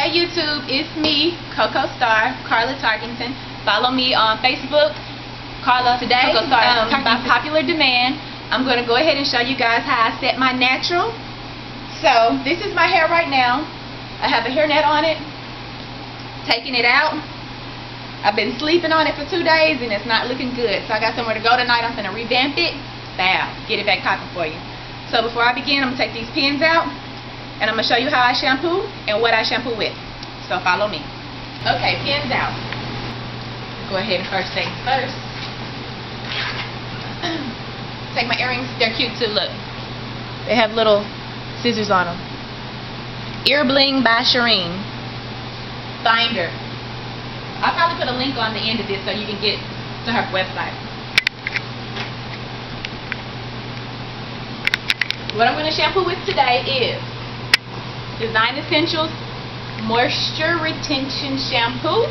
Hey YouTube, it's me, Coco Star, Carla Tarkington. Follow me on Facebook, Carla today. Coco Star, by popular demand. I'm going to go ahead and show you guys how I set my natural. So this is my hair right now. I have a hairnet on it. Taking it out. I've been sleeping on it for 2 days and it's not looking good. So I got somewhere to go tonight. I'm going to revamp it. Bam, get it back popping for you. So before I begin, I'm going to take these pins out. And I'm going to show you how I shampoo and what I shampoo with. So follow me. Okay, pins out. Go ahead and first things first. Take my earrings. They're cute too, look. They have little scissors on them. Ear Bling by Shireen. Finder. I'll probably put a link on the end of this so you can get to her website. What I'm going to shampoo with today is Design Essentials Moisture Retention Shampoo.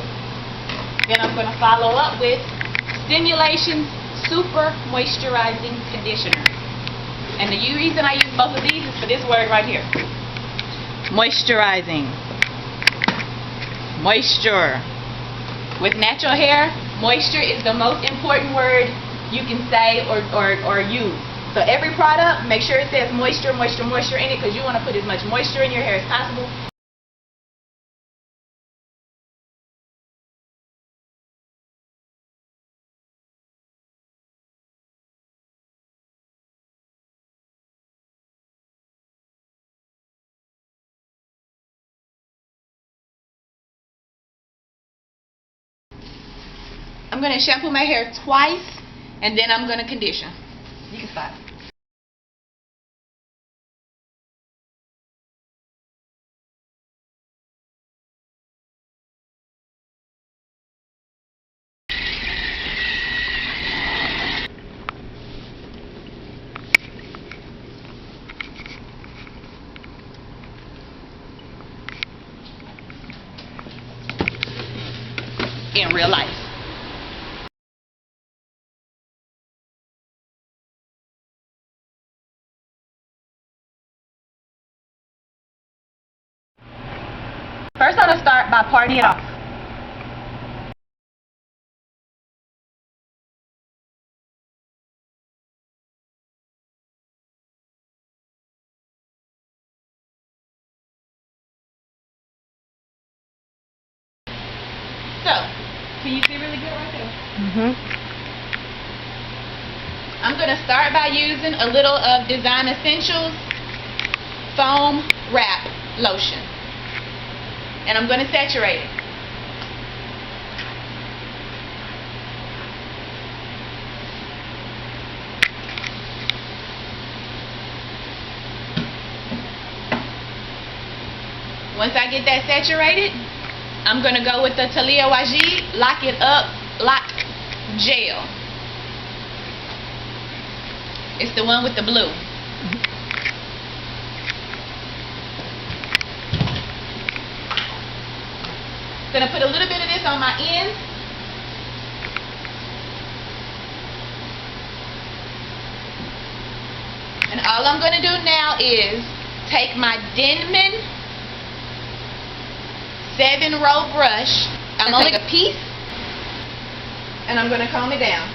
Then I'm going to follow up with Stimulation Super Moisturizing Conditioner. And the reason I use both of these is for this word right here. Moisturizing. Moisture. With natural hair, moisture is the most important word you can say or use. So every product, make sure it says moisture, moisture, moisture in it because you want to put as much moisture in your hair as possible. I'm going to shampoo my hair twice and then I'm going to condition. You can stop. In real life. First, I'm going to start by parting it off. So, can you see really good right there? I'm going to start by using a little of Design Essentials Foam Wrap Lotion. And I'm going to saturate it. Once I get that saturated, I'm going to go with the Talia Wajiid Lock It Up Lock Gel. It's the one with the blue. I'm going to put a little bit of this on my ends. And all I'm going to do now is take my Denman 7-row brush. I'm going to take a piece and I'm going to comb it down.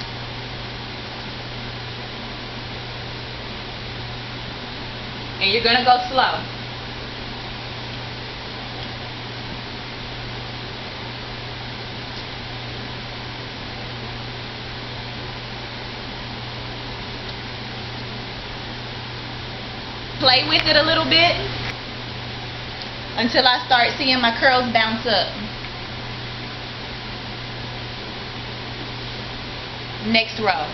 And you're going to go slow. Play with it a little bit until I start seeing my curls bounce up. Next row.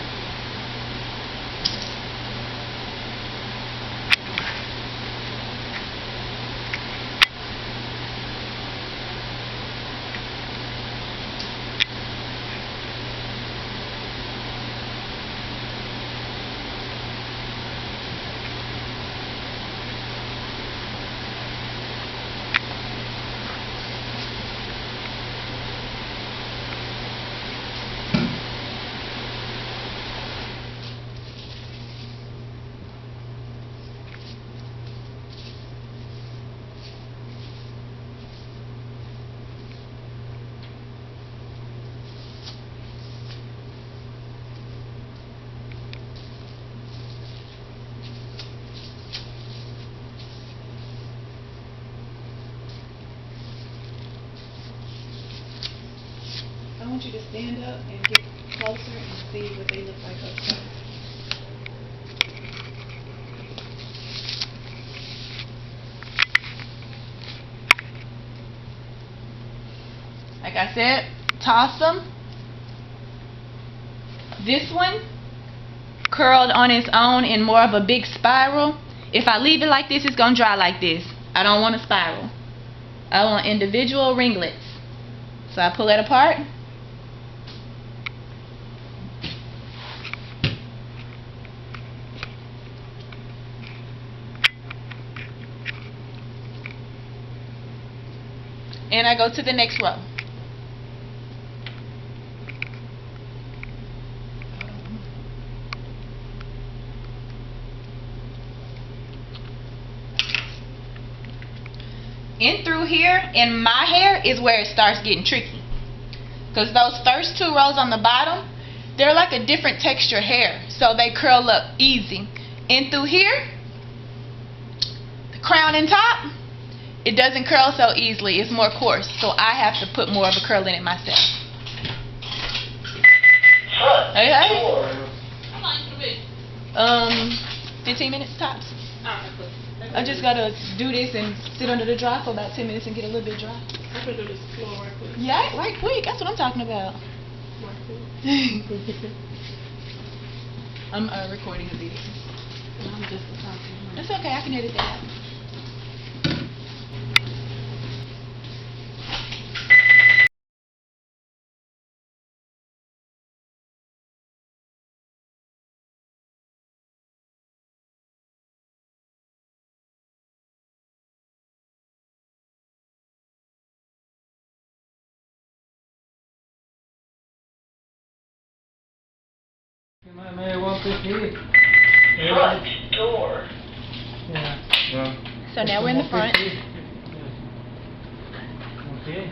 just stand up and get closer and see what they look like up close. Like I said, toss them. This one curled on its own in more of a big spiral. If I leave it like this, it's going to dry like this. I don't want a spiral. I want individual ringlets. So I pull it apart. And I go to the next row. In through here, in my hair, is where it starts getting tricky. Because those first two rows on the bottom, they're like a different texture hair. So they curl up easy. In through here, the crown and top, it doesn't curl so easily. It's more coarse. So I have to put more of a curl in it myself. Okay? How long is it be? 15 minutes tops. Alright, I just gotta do this and sit under the dry for about 10 minutes and get a little bit dry. I could do this floor right quick. Yeah, right quick. That's what I'm talking about. I'm recording a video. I'm just talking. That's okay. I can edit that out. Front door. So now we're in the front. Okay.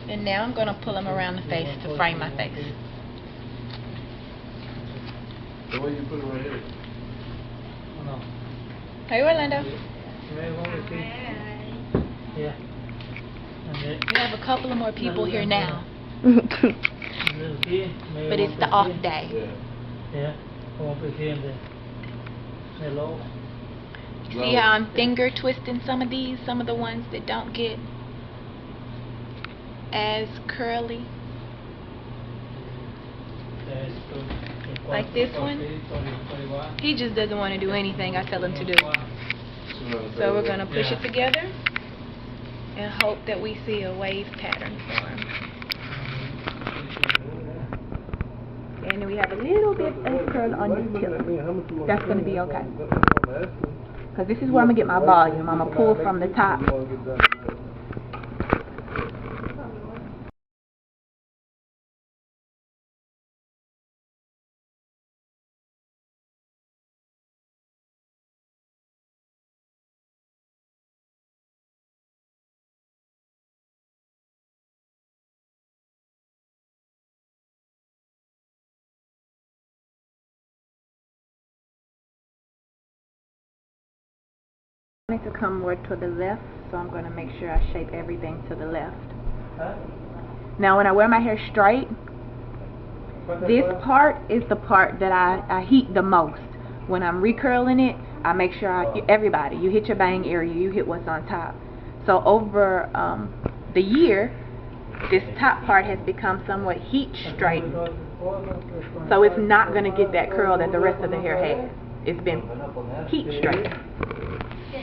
And now I'm going to pull them around the face to frame my face. The way you put it right here. No. Hey, Orlando. Yeah. We have a couple of more people here now. But it's the off day. Yeah. Hello. See how I'm finger twisting some of these, some of the ones that don't get as curly. Like this one. He just doesn't want to do anything I tell him to do. So we're going to push it together and hope that we see a wave pattern form. And then we have a little bit of curl on the tip. That's going to be okay. Because this is where I'm going to get my volume. I'm going to pull from the top. I want it to come more to the left, so I'm going to make sure I shape everything to the left. Now when I wear my hair straight, this part is the part that I heat the most. When I'm recurling it, I make sure everybody, you hit your bang area, you hit what's on top. So over the year, this top part has become somewhat heat straightened. So it's not going to get that curl that the rest of the hair has. It's been heat straightened.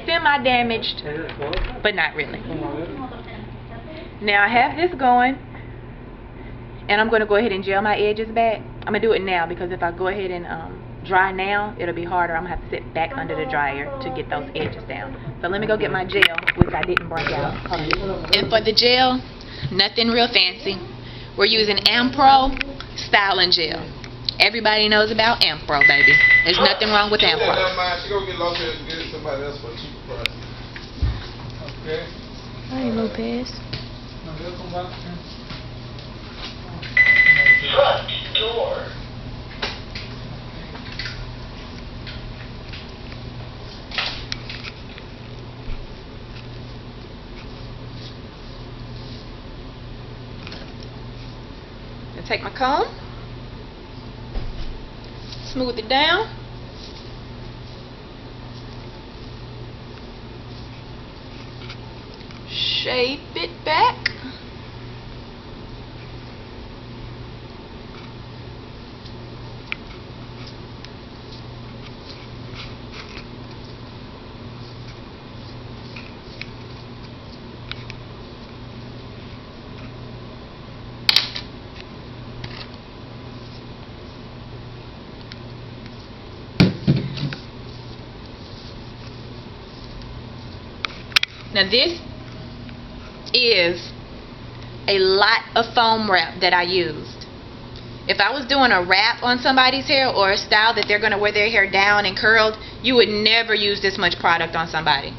Semi-damaged, but not really. Now I have this going, and I'm going to go ahead and gel my edges back. I'm going to do it now because if I go ahead and dry now, it'll be harder. I'm going to have to sit back under the dryer to get those edges down. So let me go get my gel, which I didn't bring out. And for the gel, nothing real fancy. We're using Ampro styling gel. Everybody knows about Ampro, baby. There's nothing wrong with Ampro. She gonna get Lopez and get it somebody else for a cheaper price. Okay. Hi, Lopez. Front door. gonna take my comb, smooth it down. Shape it back. Now this is a lot of foam wrap that I used. If I was doing a wrap on somebody's hair or a style that they're going to wear their hair down and curled, you would never use this much product on somebody.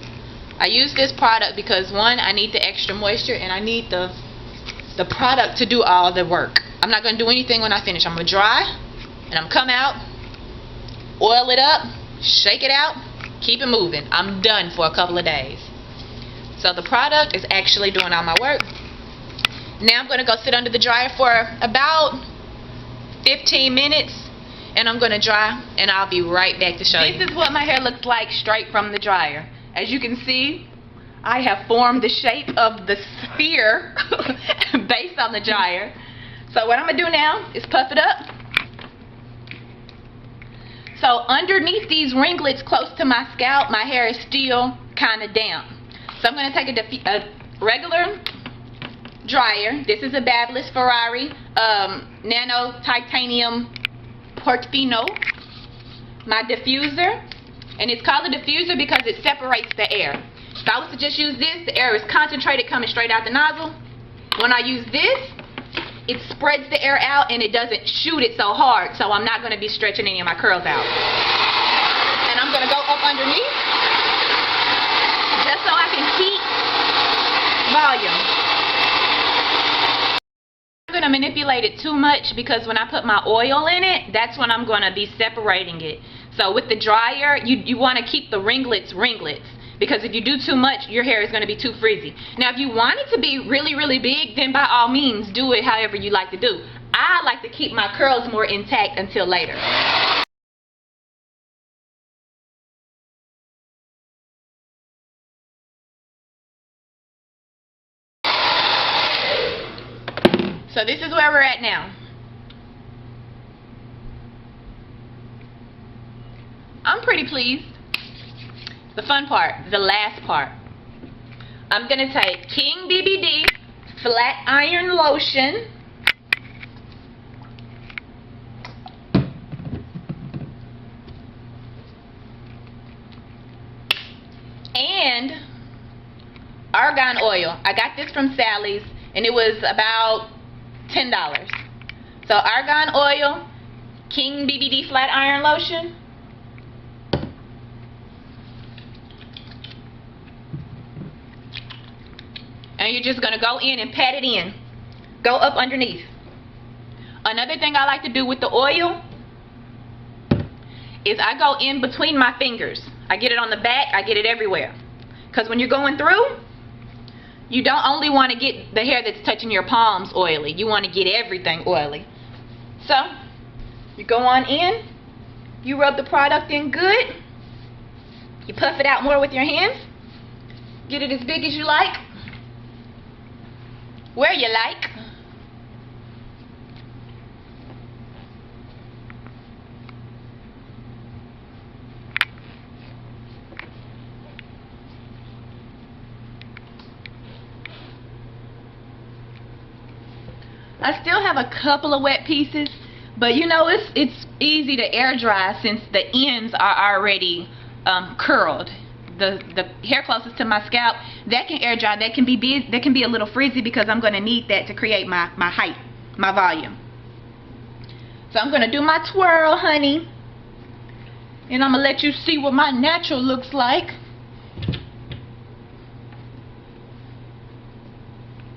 I use this product because, one, I need the extra moisture and I need the product to do all the work. I'm not going to do anything when I finish. I'm going to dry and I'm come out, oil it up, shake it out, keep it moving. I'm done for a couple of days. So the product is actually doing all my work. Now I'm going to go sit under the dryer for about 15 minutes and I'm going to dry and I'll be right back to show you. This is what my hair looks like straight from the dryer. As you can see, I have formed the shape of the sphere based on the dryer. So what I'm going to do now is puff it up. So underneath these ringlets close to my scalp, my hair is still kind of damp. So I'm going to take a regular dryer. This is a Babyliss Ferrari Nano Titanium Portofino. My diffuser, and it's called a diffuser because it separates the air. If I was to just use this, the air is concentrated coming straight out the nozzle. When I use this, it spreads the air out and it doesn't shoot it so hard, so I'm not going to be stretching any of my curls out. And I'm going to go up underneath just so I can keep volume. I'm going to manipulate it too much because when I put my oil in it, that's when I'm going to be separating it. So with the dryer, you want to keep the ringlets because if you do too much, your hair is going to be too frizzy. Now if you want it to be really, really big, then by all means do it however you like to do. I like to keep my curls more intact until later. So this is where we're at now. I'm pretty pleased. The fun part, the last part. I'm going to take King BBD Flat Iron Lotion. And argan oil. I got this from Sally's and it was about $10. So argan oil, King BBD Flat Iron Lotion. And you're just going to go in and pat it in. Go up underneath. Another thing I like to do with the oil is I go in between my fingers. I get it on the back, I get it everywhere. Because when you're going through, you don't only want to get the hair that's touching your palms oily. You want to get everything oily. So, you go on in, you rub the product in good, you puff it out more with your hands, get it as big as you like, where you like. I still have a couple of wet pieces, but you know it's easy to air dry since the ends are already curled. The hair closest to my scalp, that can air dry. That can be a little frizzy because I'm going to need that to create my height, my volume. So I'm going to do my twirl, honey, and I'm going to let you see what my natural looks like.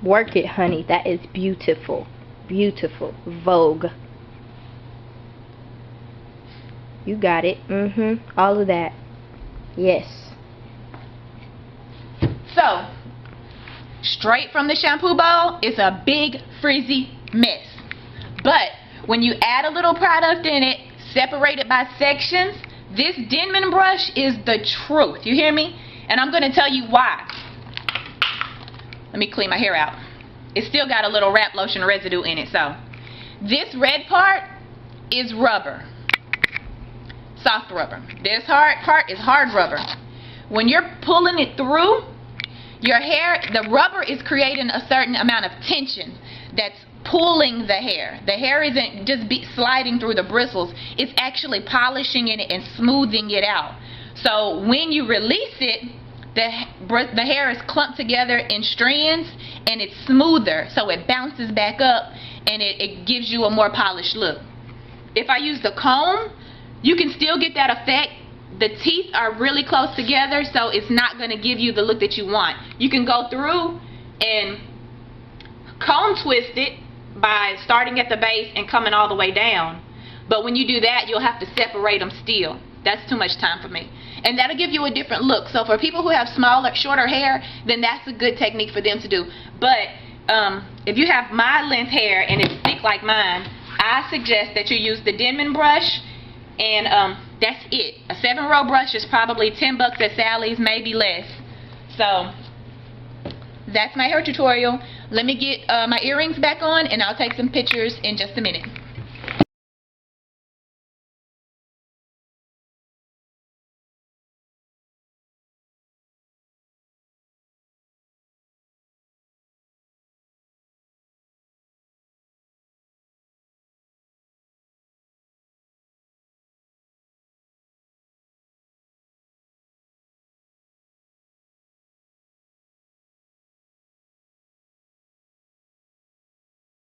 Work it, honey. That is beautiful. Beautiful. Vogue. You got it. All of that. Yes. So, straight from the shampoo bowl, it's a big frizzy mess. But when you add a little product in it, separate it by sections, this Denman brush is the truth. You hear me? And I'm going to tell you why. Let me clean my hair out. It's still got a little wrap lotion residue in it. So this red part is rubber. Soft rubber. This hard part is hard rubber. When you're pulling it through, your hair, the rubber is creating a certain amount of tension that's pulling the hair. The hair isn't just sliding through the bristles. It's actually polishing it and smoothing it out. So when you release it, the hair is clumped together in strands and it's smoother. So it bounces back up and it gives you a more polished look. If I use the comb, you can still get that effect. The teeth are really close together, so it's not going to give you the look that you want. You can go through and comb twist it by starting at the base and coming all the way down. But when you do that, you'll have to separate them still. That's too much time for me. And that'll give you a different look. So for people who have smaller, shorter hair, then that's a good technique for them to do. But if you have my length hair and it's thick like mine, I suggest that you use the Denman brush, and that's it. A 7-row brush is probably $10 at Sally's, maybe less. So that's my hair tutorial. Let me get my earrings back on and I'll take some pictures in just a minute.